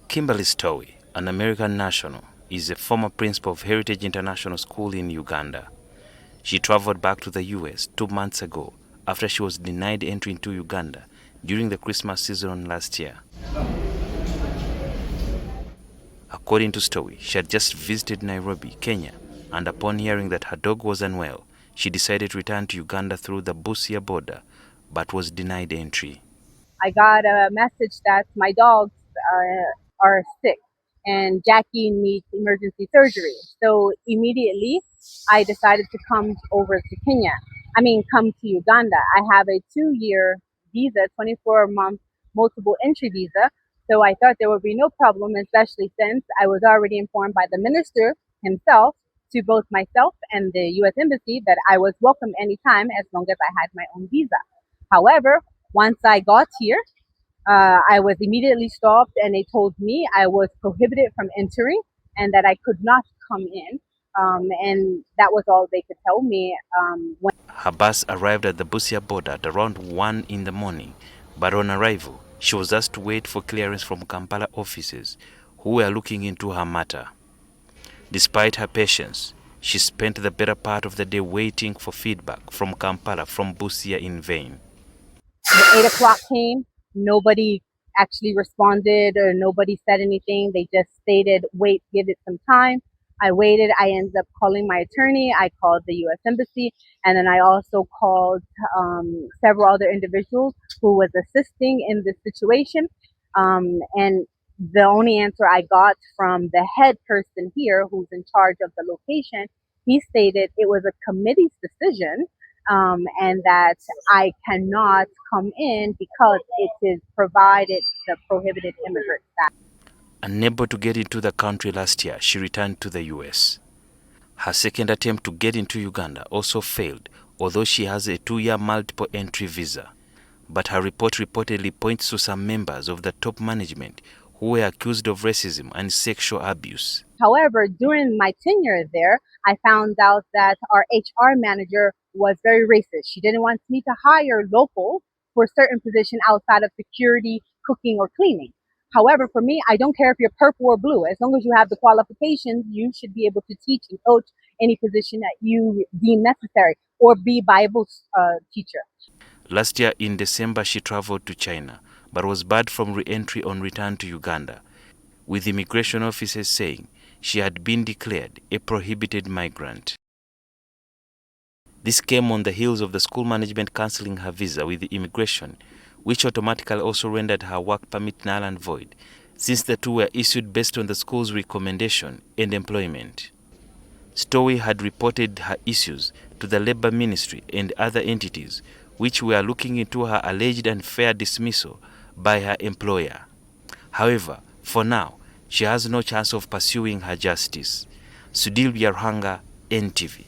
Kimberly Stowe, an American national, is a former principal of Heritage International School in Uganda. She traveled back to the US 2 months ago after she was denied entry into Uganda during the Christmas season last year. According to Stowe, she had just visited Nairobi, Kenya, and upon hearing that her dog was unwell, she decided to return to Uganda through the Busia border, but was denied entry. I got a message that my dogs are sick and Jackie needs emergency surgery. So immediately I decided to come over to come to Uganda. I have a 2-year visa, 24-month multiple entry visa. So I thought there would be no problem, especially since I was already informed by the minister himself to both myself and the U.S. Embassy that I was welcome anytime as long as I had my own visa. However, once I got here, I was immediately stopped and they told me I was prohibited from entering and that I could not come in. And that was all they could tell me. Her bus arrived at the Busia border at around 1 in the morning, but on arrival, she was asked to wait for clearance from Kampala officers who were looking into her matter. Despite her patience, she spent the better part of the day waiting for feedback from Kampala from Busia in vain. 8 o'clock came, nobody actually responded or nobody said anything. They just stated, wait, give it some time. I waited. I ended up calling my attorney. I called the U.S. Embassy, and then I also called several other individuals who was assisting in this situation. And the only answer I got from the head person here, who's in charge of the location, he stated it was a committee's decision and that I cannot come in because it is provided the prohibited immigrant status. Unable to get into the country last year, she returned to the US. Her second attempt to get into Uganda also failed, although she has a 2-year multiple entry visa. But her report reportedly points to some members of the top management who were accused of racism and sexual abuse. However, during my tenure there, I found out that our HR manager was very racist. She didn't want me to hire locals for certain position outside of security, cooking, or cleaning. However, for me, I don't care if you're purple or blue. As long as you have the qualifications, you should be able to teach and coach any position that you deem necessary, or be Bible teacher. Last year in December, she traveled to China, but was barred from re-entry on return to Uganda, with immigration officers saying she had been declared a prohibited migrant. This came on the heels of the school management cancelling her visa with the immigration, which automatically also rendered her work permit null and void, since the two were issued based on the school's recommendation and employment. Stowe had reported her issues to the Labour Ministry and other entities, which were looking into her alleged unfair dismissal by her employer. However, for now, she has no chance of pursuing her justice. Sudhir Byaruhanga, NTV.